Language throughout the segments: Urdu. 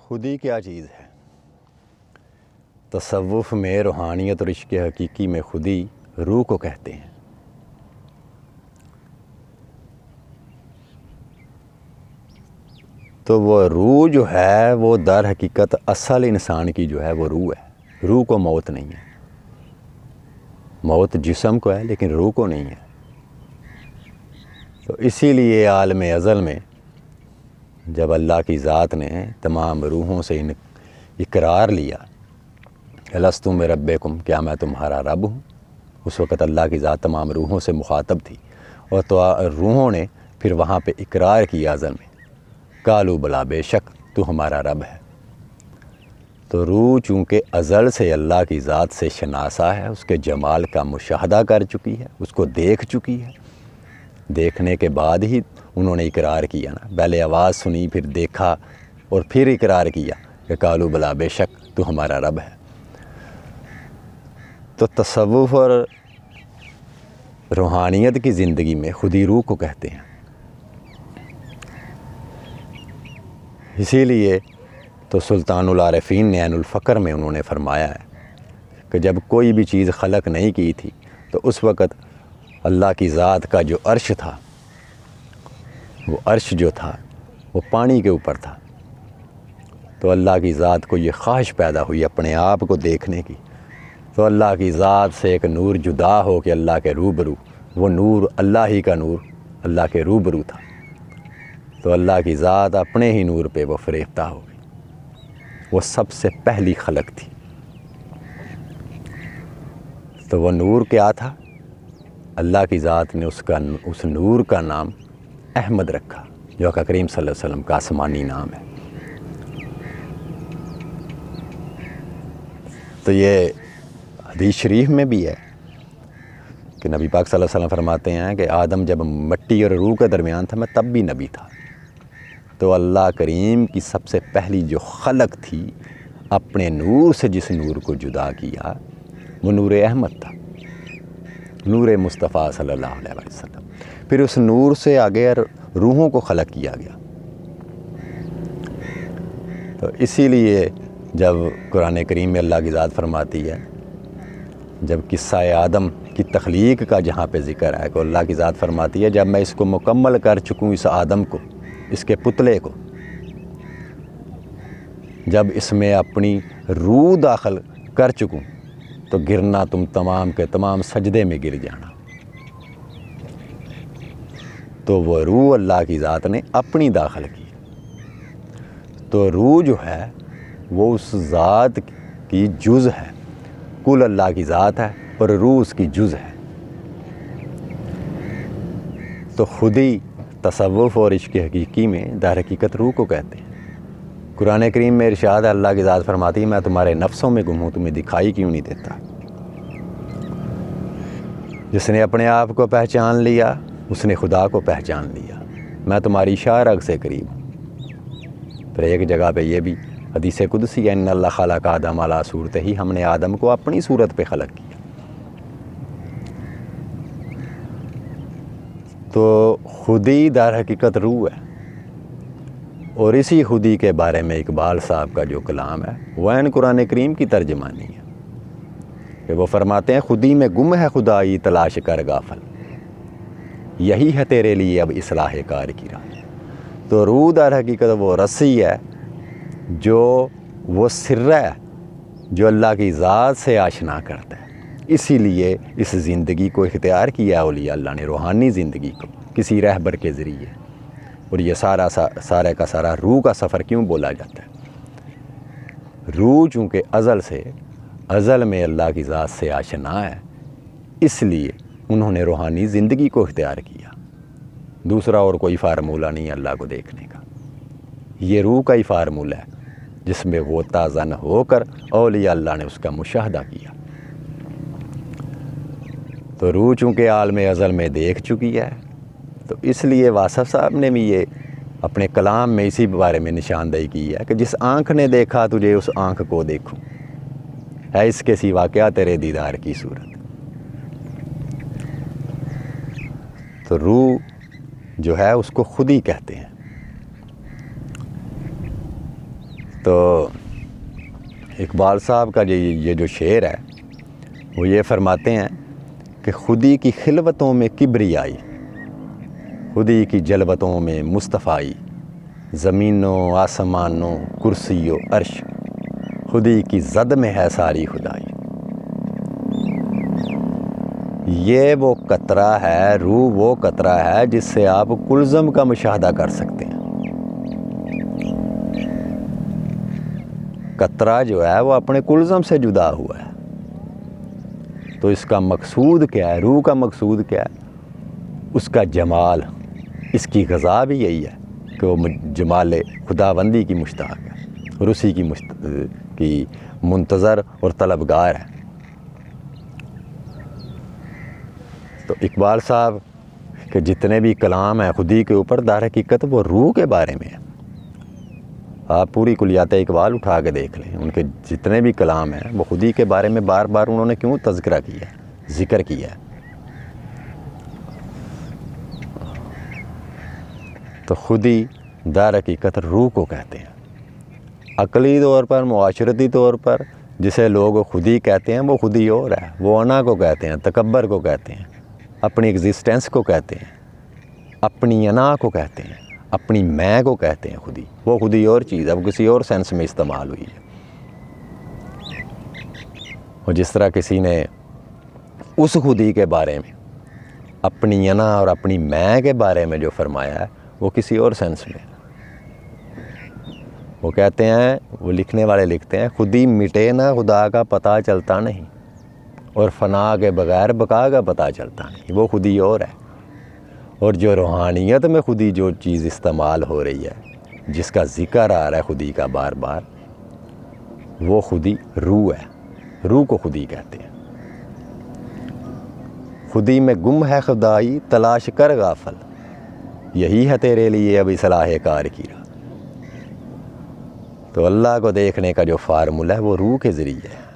خودی کیا چیز ہے؟ تصوف میں روحانیت اور عشق حقیقی میں خودی روح کو کہتے ہیں۔ تو وہ روح جو ہے وہ در حقیقت اصل انسان کی جو ہے وہ روح ہے۔ روح کو موت نہیں ہے، موت جسم کو ہے لیکن روح کو نہیں ہے۔ تو اسی لیے عالم ازل میں جب اللہ کی ذات نے تمام روحوں سے اقرار لیا الستو بربکم، کیا میں تمہارا رب ہوں، اس وقت اللہ کی ذات تمام روحوں سے مخاطب تھی، اور تو روحوں نے پھر وہاں پہ اقرار کیا ازل میں، قالوا بلا، بے شک تو ہمارا رب ہے۔ تو روح چونکہ ازل سے اللہ کی ذات سے شناسا ہے، اس کے جمال کا مشاہدہ کر چکی ہے، اس کو دیکھ چکی ہے، دیکھنے کے بعد ہی انہوں نے اقرار کیا نا، پہلے آواز سنی پھر دیکھا اور پھر اقرار کیا کہ قالوا بلا، بے شک تو ہمارا رب ہے۔ تو تصوف اور روحانیت کی زندگی میں خودی روح کو کہتے ہیں۔ اسی لیے تو سلطان العارفین نے عین الفقر میں انہوں نے فرمایا ہے کہ جب کوئی بھی چیز خلق نہیں کی تھی تو اس وقت اللہ کی ذات کا جو عرش تھا، وہ عرش جو تھا وہ پانی کے اوپر تھا۔ تو اللہ کی ذات کو یہ خواہش پیدا ہوئی اپنے آپ کو دیکھنے کی، تو اللہ کی ذات سے ایک نور جدا ہو کے اللہ کے روبرو، وہ نور اللہ ہی کا نور اللہ کے روبرو تھا، تو اللہ کی ذات اپنے ہی نور پہ وہ فریفتہ ہو گئی۔ وہ سب سے پہلی خلق تھی۔ تو وہ نور کیا تھا؟ اللہ کی ذات نے اس نور کا نام احمد رکھا، جو آقا کریم صلی اللہ علیہ وسلم کا آسمانی نام ہے۔ تو یہ حدیث شریف میں بھی ہے کہ نبی پاک صلی اللہ علیہ وسلم فرماتے ہیں کہ آدم جب مٹی اور روح کے درمیان تھا، میں تب بھی نبی تھا۔ تو اللہ کریم کی سب سے پہلی جو خلق تھی، اپنے نور سے جس نور کو جدا کیا وہ نور احمد تھا، نور مصطفیٰ صلی اللہ علیہ وسلم۔ پھر اس نور سے آگے روحوں کو خلق کیا گیا۔ تو اسی لیے جب قرآن کریم میں اللہ کی ذات فرماتی ہے، جب قصہ آدم کی تخلیق کا جہاں پہ ذکر ہے، کہ اللہ کی ذات فرماتی ہے جب میں اس کو مکمل کر چکوں، اس آدم کو، اس کے پتلے کو، جب اس میں اپنی روح داخل کر چکوں تو گرنا تم تمام کے تمام سجدے میں گر جانا۔ تو وہ روح اللہ کی ذات نے اپنی داخل کی۔ تو روح جو ہے وہ اس ذات کی جز ہے، کل اللہ کی ذات ہے اور روح اس کی جز ہے۔ تو خودی تصوف اور عشق حقیقی میں در حقیقت روح کو کہتے ہیں۔ قرآن کریم میں ارشاد ہے، اللہ کی ذات فرماتی ہے میں تمہارے نفسوں میں گم ہوں، تمہیں دکھائی کیوں نہیں دیتا؟ جس نے اپنے آپ کو پہچان لیا اس نے خدا کو پہچان لیا، میں تمہاری شاہ رگ سے قریب ہوں۔ پھر ایک جگہ پہ یہ بھی حدیث قدسی ہے، ان اللہ خلق آدم علی صورتہ ہی، ہم نے آدم کو اپنی صورت پہ خلق کیا۔ تو خودی در حقیقت روح ہے، اور اسی خودی کے بارے میں اقبال صاحب کا جو کلام ہے وہ عین قرآن کریم کی ترجمانی ہے، کہ وہ فرماتے ہیں خودی میں گم ہے خدائی تلاش کر غافل، یہی ہے تیرے لیے اب اصلاح کار کی راہ۔ تو روح در حقیقت وہ رسی ہے، جو وہ سر ہے جو اللہ کی ذات سے آشنا کرتا ہے۔ اسی لیے اس زندگی کو اختیار کیا اولیاء اللہ نے، روحانی زندگی کو، کسی رہبر کے ذریعے۔ اور یہ سارے کا سارا روح کا سفر کیوں بولا جاتا ہے؟ روح چونکہ ازل میں اللہ کی ذات سے آشنا ہے، اس لیے انہوں نے روحانی زندگی کو اختیار کیا۔ دوسرا اور کوئی فارمولہ نہیں اللہ کو دیکھنے کا، یہ روح کا ہی فارمولہ ہے جس میں غوطہ زن ہو کر اولیاء اللہ نے اس کا مشاہدہ کیا۔ تو روح چونکہ عالم ازل میں دیکھ چکی ہے، تو اس لیے واصف صاحب نے بھی یہ اپنے کلام میں اسی بارے میں نشاندہی کی ہے کہ جس آنکھ نے دیکھا تجھے اس آنکھ کو دیکھوں، ہے اس کے سوا کیا تیرے دیدار کی صورت۔ تو روح جو ہے اس کو خودی کہتے ہیں۔ تو اقبال صاحب کا یہ جو شعر ہے وہ یہ فرماتے ہیں کہ خودی کی خلوتوں میں کبریائی، خودی کی جلوتوں میں مصطفائی، زمینوں آسمانوں کرسی و عرش، خودی کی زد میں ہے ساری خدائی۔ یہ وہ قطرہ ہے، روح وہ قطرہ ہے جس سے آپ کلزم کا مشاہدہ کر سکتے ہیں۔ قطرہ جو ہے وہ اپنے کلزم سے جدا ہوا ہے، تو اس کا مقصود کیا ہے؟ روح کا مقصود کیا ہے؟ اس کا جمال، اس کی غذا بھی یہی ہے کہ وہ جمال خداوندی کی مشتاق ہے اور اسی کی منتظر اور طلبگار ہے۔ تو اقبال صاحب کے جتنے بھی کلام ہیں خودی کے اوپر، در حقیقت وہ روح کے بارے میں ہے۔ آپ پوری کلیات اقبال اٹھا کے دیکھ لیں، ان کے جتنے بھی کلام ہیں وہ خودی کے بارے میں بار بار انہوں نے کیوں تذکرہ کیا ہے، ذکر کیا ہے۔ تو خودی در حقیقت روح کو کہتے ہیں۔ عقلی طور پر، معاشرتی طور پر جسے لوگ خودی کہتے ہیں وہ خودی اور ہے، وہ انا کو کہتے ہیں، تکبر کو کہتے ہیں، اپنی ایگزسٹنس کو کہتے ہیں، اپنی انا کو کہتے ہیں، اپنی میں کو کہتے ہیں خودی۔ وہ خودی اور چیز ہے، وہ کسی اور سینس میں استعمال ہوئی ہے۔ اور جس طرح کسی نے اس خودی کے بارے میں، اپنی انا اور اپنی میں کے بارے میں جو فرمایا ہے وہ کسی اور سینس میں ہے۔ وہ کہتے ہیں، وہ لکھنے والے لکھتے ہیں، خودی مٹے نہ خدا کا پتہ چلتا نہیں، اور فنا کے بغیر بقا کا پتہ چلتا نہیں۔ وہ خودی اور ہے۔ اور جو روحانیت میں خودی جو چیز استعمال ہو رہی ہے، جس کا ذکر آ رہا ہے خودی کا بار بار، وہ خودی روح ہے۔ روح کو خودی کہتے ہیں۔ خودی میں گم ہے خدائی تلاش کر غافل، یہی ہے تیرے لیے اب اصلاح کار کی راہ۔ تو اللہ کو دیکھنے کا جو فارمولہ ہے وہ روح کے ذریعے ہے۔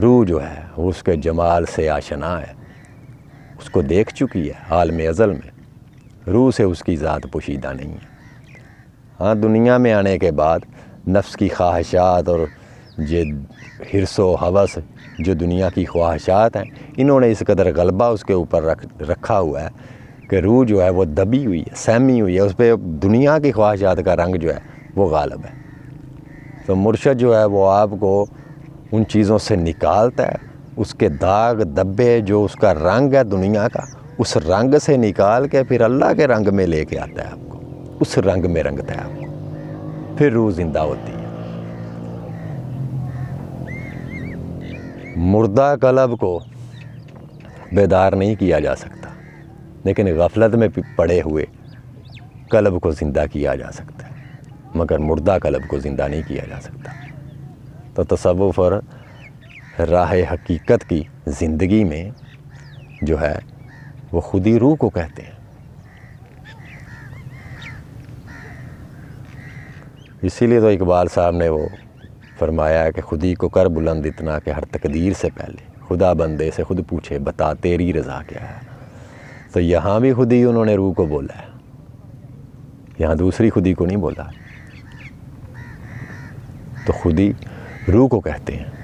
روح جو ہے وہ اس کے جمال سے آشنا ہے، اس کو دیکھ چکی ہے عالم ازل میں۔ روح سے اس کی ذات پوشیدہ نہیں ہے۔ ہاں، دنیا میں آنے کے بعد نفس کی خواہشات اور یہ حرص و ہوس جو دنیا کی خواہشات ہیں، انہوں نے اس قدر غلبہ اس کے اوپر رکھا ہوا ہے کہ روح جو ہے وہ دبی ہوئی ہے، سہمی ہوئی ہے، اس پہ دنیا کی خواہشات کا رنگ جو ہے وہ غالب ہے۔ تو مرشد جو ہے وہ آپ کو ان چیزوں سے نکالتا ہے، اس کے داغ دبے جو اس کا رنگ ہے دنیا کا، اس رنگ سے نکال کے پھر اللہ کے رنگ میں لے کے آتا ہے آپ کو، اس رنگ میں رنگتا ہے آپ کو، پھر روح زندہ ہوتی ہے۔ مردہ قلب کو بیدار نہیں کیا جا سکتا، لیکن غفلت میں پڑے ہوئے قلب کو زندہ کیا جا سکتا ہے، مگر مردہ قلب کو زندہ نہیں کیا جا سکتا۔ تو تصوف اور راہ حقیقت کی زندگی میں جو ہے وہ خودی روح کو کہتے ہیں۔ اسی لیے تو اقبال صاحب نے وہ فرمایا ہے کہ خودی کو کر بلند اتنا کہ ہر تقدیر سے پہلے خدا بندے سے خود پوچھے بتا تیری رضا کیا ہے۔ تو یہاں بھی خودی انہوں نے روح کو بولا ہے، یہاں دوسری خودی کو نہیں بولا۔ تو خودی روح کو کہتے ہیں۔